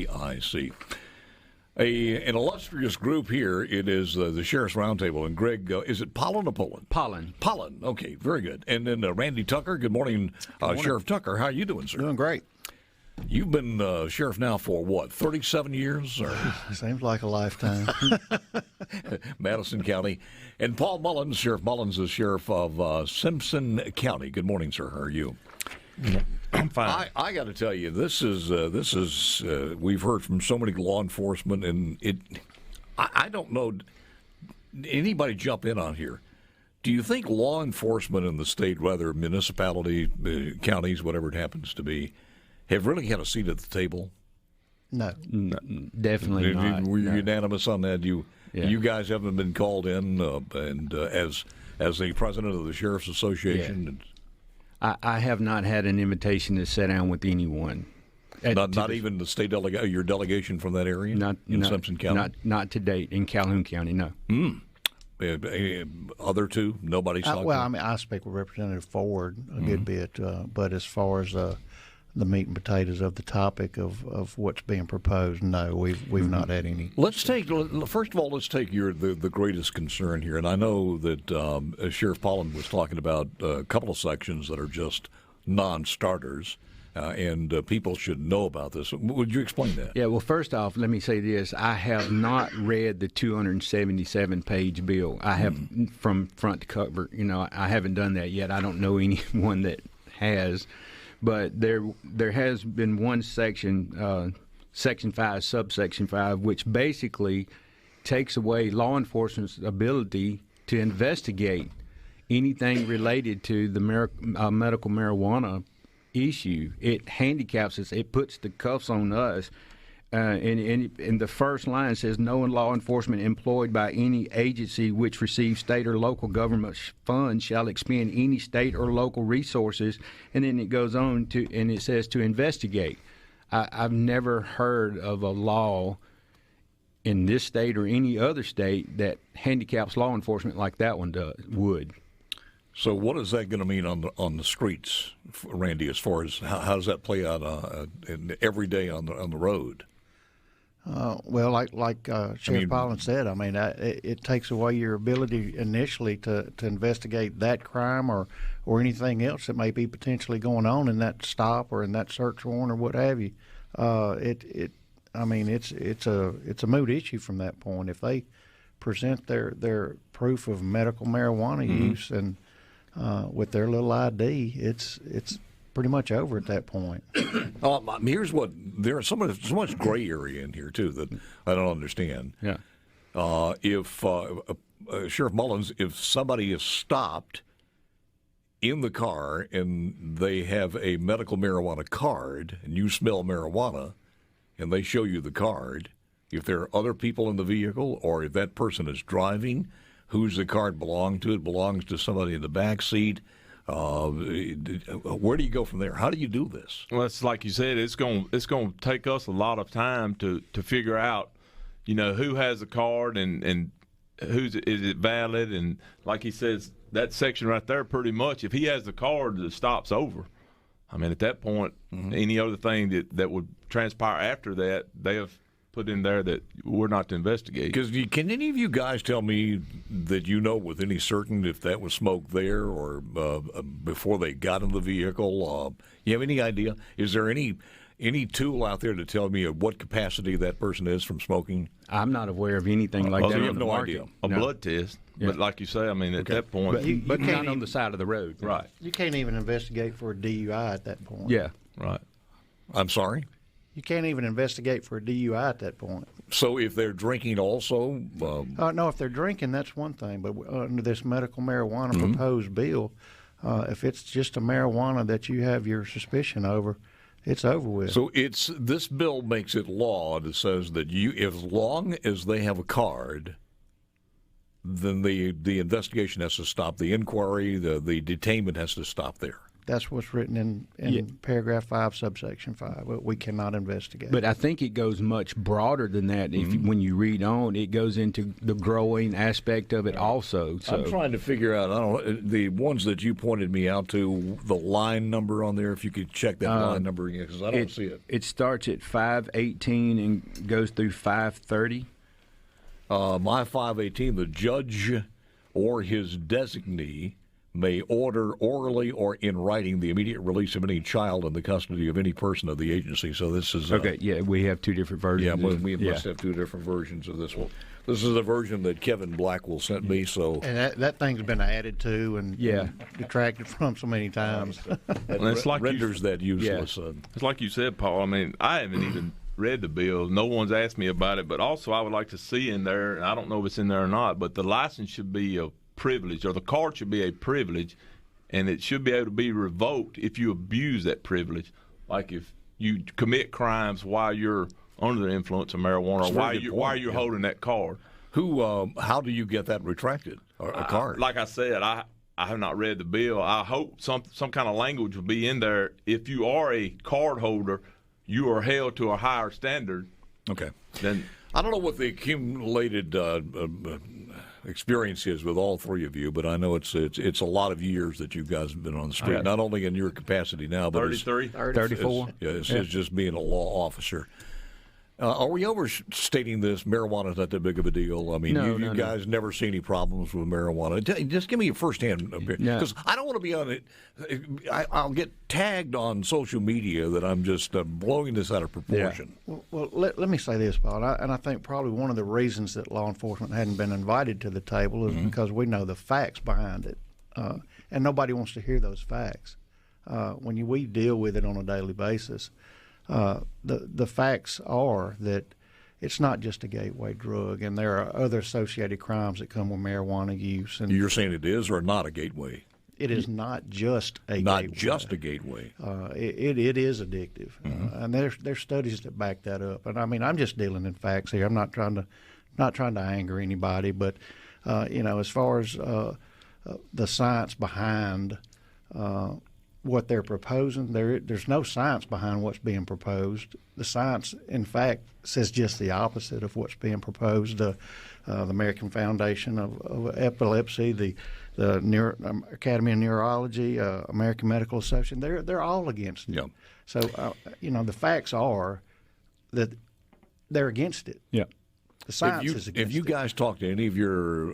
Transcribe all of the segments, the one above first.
FDIC. An illustrious group here. It is the Sheriff's Roundtable. And Greg, is it Pollan or Pollan? Pollan. Okay, very good. And then Randy Tucker. Good morning, Sheriff Tucker. How are you doing, sir? Doing great. You've been sheriff now for, what, 37 years? Or? Seems like a lifetime. Madison County. And Paul Mullins, Sheriff Mullins, is sheriff of Simpson County. Good morning, sir. How are you? I'm fine. I got to tell you, this is we've heard from so many law enforcement, and I don't know. Anybody jump in on here? Do you think law enforcement in the state, whether municipality, counties, whatever it happens to be, have really had a seat at the table? No, definitely not. Were you unanimous on that? You guys haven't been called in, and as the president of the Sheriff's Association. Yeah. I have not had an invitation to sit down with anyone. Not even the state your delegation from that area in Simpson County? Not to date. In Calhoun County, no. Other two? Nobody's talking? Well, I mean, I speak with Representative Ford a good bit, but as far as the meat and potatoes of the topic of what's being proposed, no, we've not had any. First of all, let's take the greatest concern here, and I know that Sheriff Pollan was talking about a couple of sections that are just non-starters, and people should know about this. Would you explain that? Yeah, well, first off, let me say this. I have not read the 277-page bill. I have from front to cover. I haven't done that yet. I don't know anyone that has. But there has been one section, Section 5, Subsection 5, which basically takes away law enforcement's ability to investigate anything related to the medical marijuana issue. It handicaps us. It puts the cuffs on us. In the first line, it says, no law enforcement employed by any agency which receives state or local government funds shall expend any state or local resources. And then it goes on and it says to investigate. I've never heard of a law in this state or any other state that handicaps law enforcement like that one would. So what is that going to mean on the streets, Randy, as far as how does that play out every day on the road? Well, like Sheriff Pollan said, I mean, it takes away your ability initially to investigate that crime or anything else that may be potentially going on in that stop or in that search warrant or what have you. It's a moot issue from that point. If they present their proof of medical marijuana use and with their little ID, it's pretty much over at that point. Here's what there's so much gray area in here too that I don't understand. Yeah. If Sheriff Mullins, if somebody is stopped in the car and they have a medical marijuana card and you smell marijuana and they show you the card, if there are other people in the vehicle or if that person is driving, who's the card belong to? It belongs to somebody in the back seat. Where do you go from there? How do you do this? Well, it's like you said. It's going to take us a lot of time to figure out, who has a card and is it valid. And like he says, that section right there, pretty much, if he has the card, the stop's over. I mean, at that point, any other thing that would transpire after that, they have put in there that we're not to investigate. Because can any of you guys tell me that with any certainty if that was smoked there or before they got in the vehicle? You have any idea? Is there any tool out there to tell me at what capacity that person is from smoking? I'm not aware of anything like that. You have on the no market. idea. A blood test. Yeah. But like you say, I mean, at that point. But not on the side of the road. Right. You can't even investigate for a DUI at that point. Yeah. Right. I'm sorry? You can't even investigate for a DUI at that point. So if they're drinking also? No, if they're drinking, that's one thing. But under this medical marijuana proposed bill, if it's just a marijuana that you have your suspicion over, it's over with. So this bill makes it law that says that as long as they have a card, then the investigation has to stop. The inquiry, the detainment has to stop there. That's what's written in paragraph 5, subsection 5. We cannot investigate. But I think it goes much broader than that. When you read on, it goes into the growing aspect of it also. So I'm trying to figure out, I don't know, the ones that you pointed me out to, the line number on there, if you could check that line number again, because I don't see it. It starts at 518 and goes through 530. My 518, the judge or his designee may order orally or in writing the immediate release of any child in the custody of any person of the agency. So this is okay. Yeah, we have two different versions. Yeah, we must have two different versions of this one. This is the version that Kevin Blackwell sent me. So and that thing's been added to and detracted from so many times. It's like renders that useless. It's like you said, Paul. I mean, I haven't even read the bill. No one's asked me about it. But also, I would like to see in there, and I don't know if it's in there or not, but the license should be a privilege, or the card should be a privilege, and it should be able to be revoked if you abuse that privilege. Like if you commit crimes while you're under the influence of marijuana, or why you're holding that card. How do you get that retracted? A card? Like I said, I have not read the bill. I hope some kind of language will be in there. If you are a card holder, you are held to a higher standard. Okay. Then I don't know what the accumulated experience is with all three of you, but I know it's a lot of years that you guys have been on the street, not only in your capacity now, but 34. It's just being a law officer. Are we overstating this? Marijuana is not that big of a deal. I mean, you guys never see any problems with marijuana. Just give me a firsthand because I don't want to be on it. I'll get tagged on social media that I'm just blowing this out of proportion. Yeah. Well, let me say this, Paul, and I think probably one of the reasons that law enforcement hadn't been invited to the table is because we know the facts behind it, and nobody wants to hear those facts. When we deal with it on a daily basis. The facts are that it's not just a gateway drug, and there are other associated crimes that come with marijuana use. And you're saying it is or not a gateway? It is not just a gateway. Not just a gateway. It is addictive, and there's studies that back that up. And I mean, I'm just dealing in facts here. I'm not trying to anger anybody, but as far as the science behind what they're proposing, there's no science behind what's being proposed. The science, in fact, says just the opposite of what's being proposed. The American Foundation of Epilepsy, the Academy of Neurology, American Medical Association, they're all against it. Yeah. So, the facts are that they're against it. Yeah. The science is against it. If you guys talk to any of your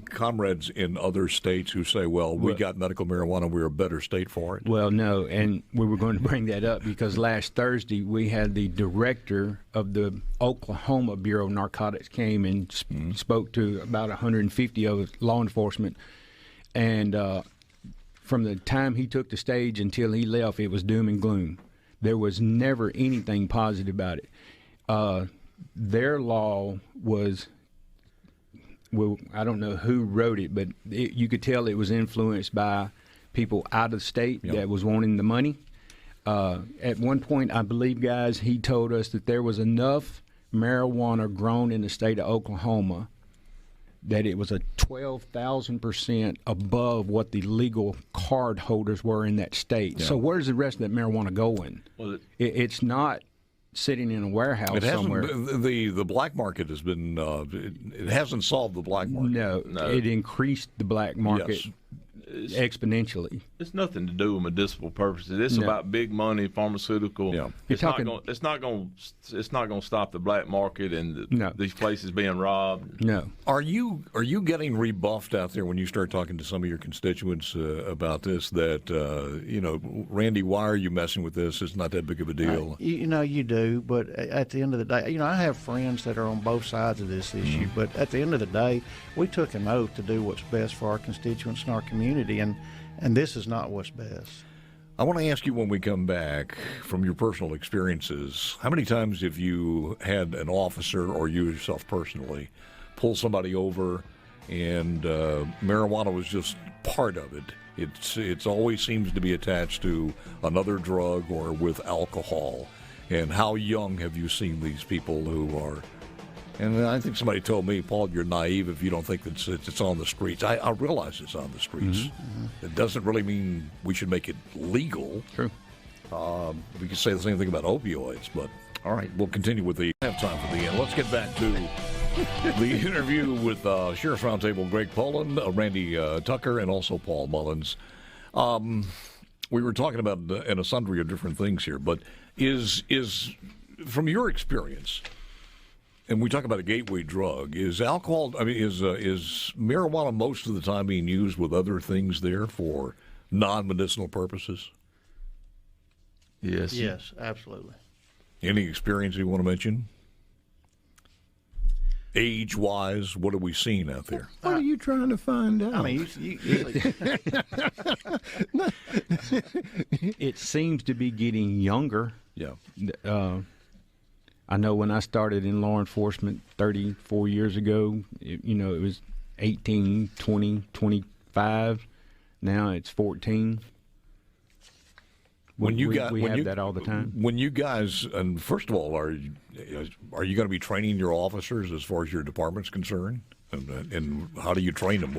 comrades in other states who say, well, we got medical marijuana, we're a better state for it. Well, no, and we were going to bring that up because last Thursday we had the director of the Oklahoma Bureau of Narcotics came and spoke to about 150 of law enforcement. And from the time he took the stage until he left, it was doom and gloom. There was never anything positive about it. Their law was, well, I don't know who wrote it, but you could tell it was influenced by people out of state that was wanting the money. At one point, I believe, guys, he told us that there was enough marijuana grown in the state of Oklahoma that it was a 12,000% above what the legal card holders were in that state. Yeah. So where's the rest of that marijuana going? Well, it's not sitting in a warehouse somewhere. The black market has been it hasn't solved the black market. No, it increased the black market exponentially. It's nothing to do with medicinal purposes. It's about big money, pharmaceutical. Yeah. It's not going to stop the black market and these places being robbed. No. Are you getting rebuffed out there when you start talking to some of your constituents about this? That Randy, why are you messing with this? It's not that big of a deal. You do, but at the end of the day, I have friends that are on both sides of this issue. But at the end of the day, we took an oath to do what's best for our constituents and our community. And this is not what's best. I want to ask you when we come back from your personal experiences, how many times have you had an officer or you yourself personally pull somebody over and marijuana was just part of it? It's always seems to be attached to another drug or with alcohol. And how young have you seen these people who are And I think somebody told me, Paul, you're naive if you don't think that it's on the streets. I realize it's on the streets. Mm-hmm. It doesn't really mean we should make it legal. True. We could say the same thing about opioids, but all right, we'll continue with the have time for the end. Let's get back to the interview with Sheriff's Roundtable Greg Pollan, Randy Tucker, and also Paul Mullins. We were talking about a sundry of different things here, but is from your experience, and we talk about a gateway drug, is alcohol? I mean, is marijuana most of the time being used with other things there for non-medicinal purposes? Yes. Yes, absolutely. Any experience you want to mention? Age-wise, what are we seeing out there? What are you trying to find out? I mean, It seems to be getting younger. Yeah. I know when I started in law enforcement 34 years ago, it was 18, 20, 25. Now it's 14. We have that all the time. When you guys, and first of all, are you going to be training your officers as far as your department's concerned? And how do you train them?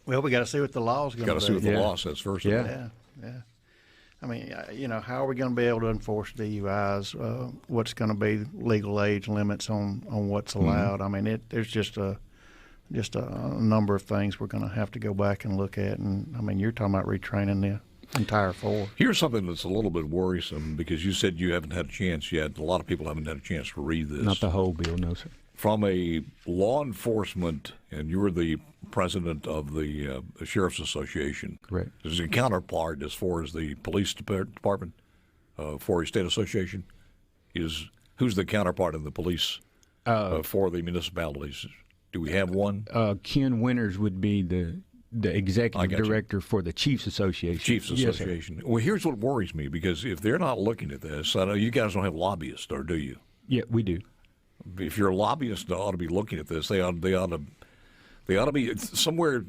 Well, we got to see what the law's going to be. Got to see what the law says first. Yeah. Of all. Yeah. I mean, how are we going to be able to enforce DUIs? What's going to be legal age limits on what's allowed? I mean, there's just a number of things we're going to have to go back and look at. And I mean, you're talking about retraining the entire force. Here's something that's a little bit worrisome because you said you haven't had a chance yet. A lot of people haven't had a chance to read this. Not the whole bill, no, sir. From a law enforcement, and you're the president of the Sheriff's Association. Correct. There's a counterpart as far as the police department for a state association. Who's the counterpart in the police for the municipalities? Do we have one? Ken Winters would be the executive director for the Chiefs Association. Chiefs Association. Yes, well, here's what worries me, because if they're not looking at this, I know you guys don't have lobbyists, or do you? Yeah, we do. If your lobbyists ought to be looking at this, they ought to be somewhere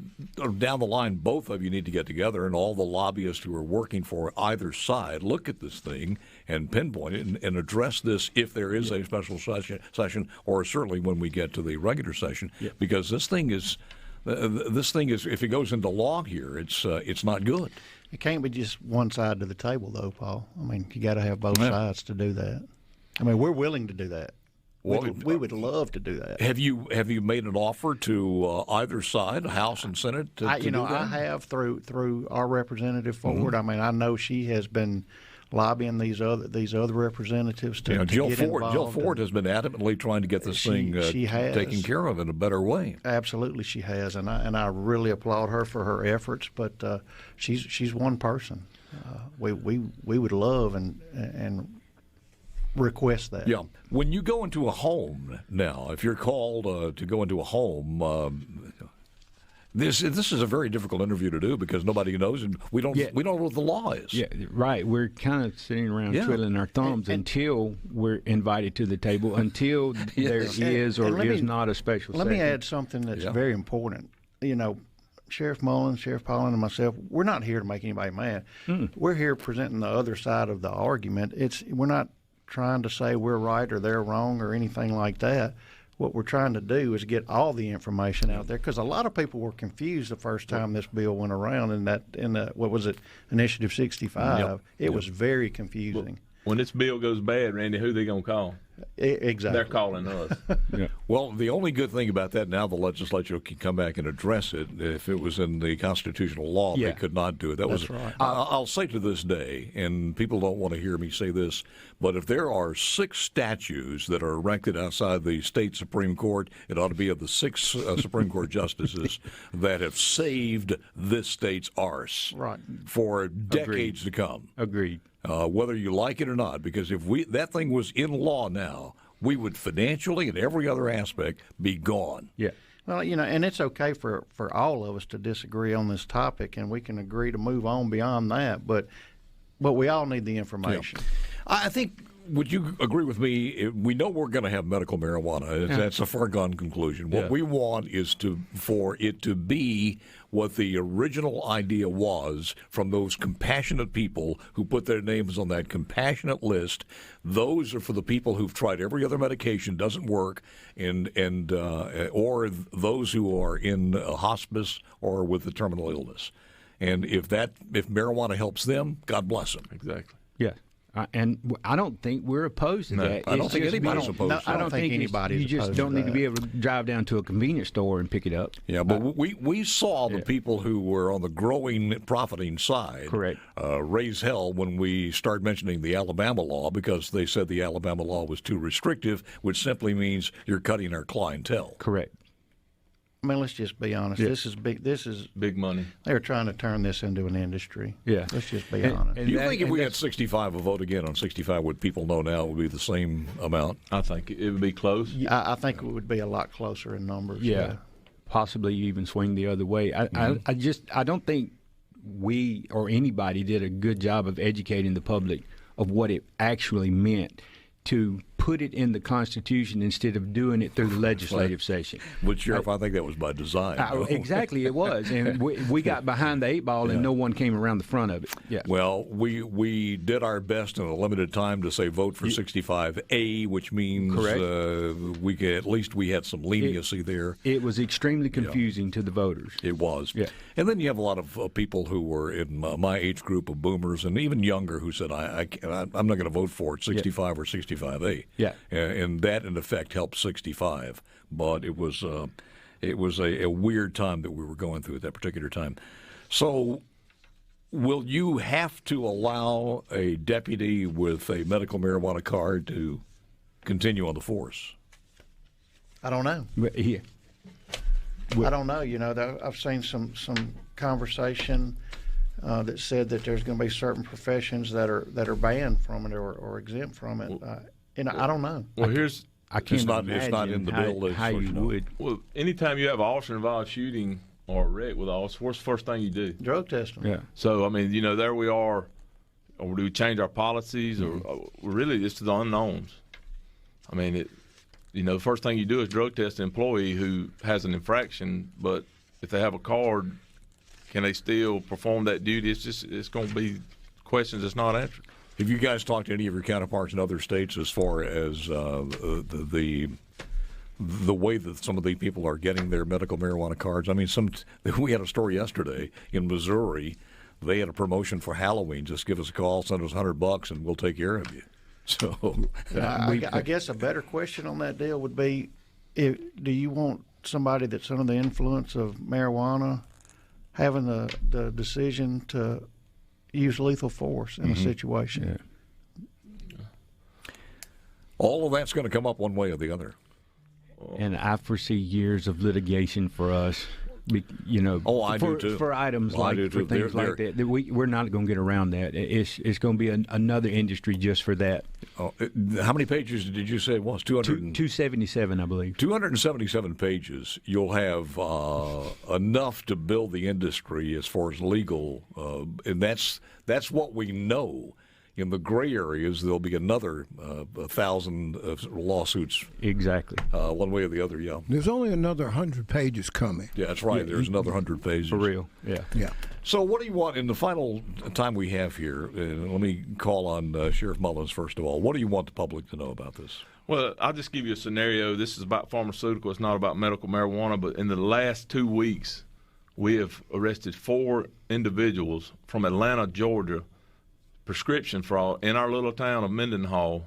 down the line. Both of you need to get together, and all the lobbyists who are working for either side look at this thing and pinpoint it and address this if there is a special session, or certainly when we get to the regular session, because this thing is. If it goes into law here, it's not good. It can't be just one side to the table, though, Paul. I mean, you got to have both sides to do that. I mean, we're willing to do that. We would love to do that. Have you made an offer to either side, House and Senate, to do that? I have through our representative Ford. Mm-hmm. I mean, I know she has been lobbying these other representatives to Jill get Ford. involved. Jill Ford has been adamantly trying to get this thing taken care of in a better way. Absolutely, she has, and I really applaud her for her efforts. But she's one person. We would love and request that. Yeah. When you go into a home now, if you're called to go into a home. This is a very difficult interview to do because nobody knows, and we don't know what the law is. Yeah, right. We're kind of sitting around twiddling our thumbs until we're invited to the table, until there is or is not a special session. Let me add something that's very important. Sheriff Mullins, Sheriff Pollan, and myself, we're not here to make anybody mad. We're here presenting the other side of the argument. We're not trying to say we're right or they're wrong or anything like that. What we're trying to do is get all the information out there, because a lot of people were confused the first time this bill went around in the what was it, Initiative 65. It was very confusing. When this bill goes bad, Randy, who they gonna call? Exactly. They're calling us. Well, the only good thing about that, now the legislature can come back and address it. If it was in the constitutional law, they could not do it. That's right. I'll say to this day, and people don't want to hear me say this, but if there are 6 statues that are erected outside the state Supreme Court, it ought to be of the 6 Supreme Court justices that have saved this state's arse for decades to come. Agreed. Whether you like it or not, because if that thing was in law now, we would financially and every other aspect be gone. Yeah. Well, and it's okay for all of us to disagree on this topic, and we can agree to move on beyond that, but we all need the information. Yeah. I think would you agree with me? We know we're going to have medical marijuana. That's a foregone conclusion. What we want is for it to be what the original idea was from those compassionate people who put their names on that compassionate list. Those are for the people who've tried every other medication, doesn't work, or those who are in hospice or with the terminal illness. And if marijuana helps them, God bless them. Exactly. Yeah. And I don't think we're opposed to that. I don't think anybody's opposed to I don't think anybody's opposed. You just don't need to be able to drive down to a convenience store and pick it up. Yeah, but we saw the people who were on the growing, profiting side correct. Raise hell when we started mentioning the Alabama law, because they said the Alabama law was too restrictive, which simply means you're cutting our clientele. Correct. I mean, let's just be honest. Yeah. This is big money. They're trying to turn this into an industry. Yeah. Let's just be honest. Do you think if we had 65, a vote again on 65, would people know now it would be the same amount? I think it would be close. I think it would be a lot closer in numbers. Yeah. Possibly even swing the other way. I don't think we or anybody did a good job of educating the public of what it actually meant to put it in the Constitution instead of doing it through the legislative session. But, Sheriff, I think that was by design. Exactly, it was. And we got behind the 8 ball and no one came around the front of it. Yeah. Well, we did our best in a limited time to say vote for 65A, which means we had some leniency there. It was extremely confusing to the voters. It was. Yeah. And then you have a lot of people who were in my age group of boomers and even younger who said, I'm not going to vote for it, 65 or 65A. Yeah. And that, in effect, helped 65. But it was a weird time that we were going through at that particular time. So will you have to allow a deputy with a medical marijuana card to continue on the force? I don't know. Yeah. I don't know. You know, I've seen some conversation that said that there's going to be certain professions that are banned from it or exempt from it. I don't know. Well, I can't imagine it's not in the bill how you would. Well, anytime you have an officer-involved shooting or a wreck with an officer, what's the first thing you do? Drug testing. Yeah. So, I mean, there we are. Or do we change our policies? Or really, it's the unknowns. I mean, the first thing you do is drug test an employee who has an infraction, but if they have a card, can they still perform that duty? It's going to be questions that's not answered. Have you guys talked to any of your counterparts in other states as far as the way that some of the people are getting their medical marijuana cards? I mean, we had a story yesterday in Missouri. They had a promotion for Halloween. Just give us a call, send us $100, and we'll take care of you. So, I guess a better question on that deal would be, do you want somebody that's under the influence of marijuana having the decision to use lethal force in a situation? Yeah. All of that's going to come up one way or the other. And I foresee years of litigation for us. I do too. For items like things like that. We're not going to get around that. It's going to be another industry just for that. How many pages did you say it was? 277, I believe. 277 pages. You'll have enough to build the industry as far as legal, and that's what we know. In the gray areas, there'll be another 1,000 lawsuits. Exactly. One way or the other, yeah. There's only another 100 pages coming. Yeah, that's right. There's another 100 pages. For real, yeah. Yeah. So what do you want in the final time we have here? Let me call on Sheriff Mullins first of all. What do you want the public to know about this? Well, I'll just give you a scenario. This is about pharmaceutical. It's not about medical marijuana. But in the last 2 weeks, we have arrested 4 individuals from Atlanta, Georgia, prescription fraud in our little town of Mendenhall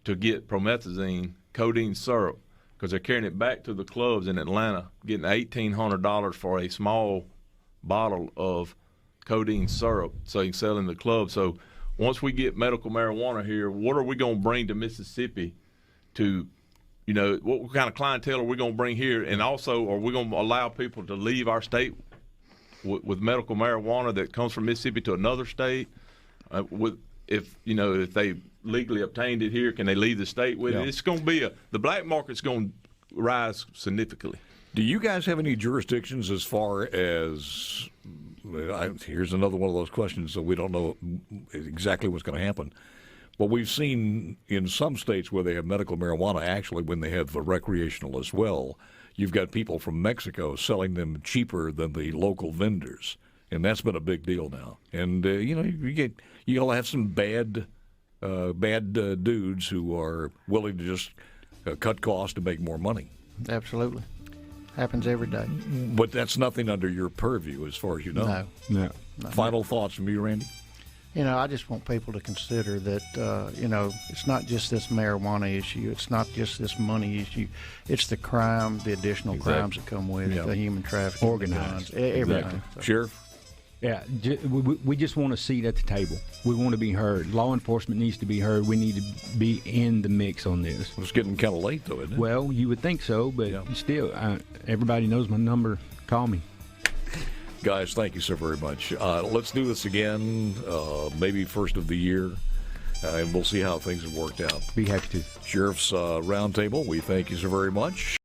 to get promethazine, codeine syrup, because they're carrying it back to the clubs in Atlanta, getting $1,800 for a small bottle of codeine syrup so you can sell in the club. So once we get medical marijuana here, what are we going to bring to Mississippi to, what kind of clientele are we going to bring here? And also, are we going to allow people to leave our state with medical marijuana that comes from Mississippi to another state? If they legally obtained it here, can they leave the state with it? It's going to be the black market's going to rise significantly. Do you guys have any jurisdictions as far as here's another one of those questions that we don't know exactly what's going to happen, Well, we've seen in some states where they have medical marijuana, actually, when they have the recreational as well, you've got people from Mexico selling them cheaper than the local vendors, and that's been a big deal now. And you'll have some bad dudes who are willing to just cut costs to make more money. Absolutely. Happens every day. But that's nothing under your purview, as far as you know. No. Final thoughts from you, Randy? I just want people to consider that, it's not just this marijuana issue. It's not just this money issue. It's the crime, the additional crimes that come with it, the human trafficking, organized, everything. Exactly. So. Sheriff? Yeah, we just want a seat at the table. We want to be heard. Law enforcement needs to be heard. We need to be in the mix on this. It's getting kind of late, though, isn't it? Well, you would think so, but still, everybody knows my number. Call me. Guys, thank you so very much. Let's do this again, maybe first of the year, and we'll see how things have worked out. Be happy to. Sheriff's Roundtable, we thank you so very much.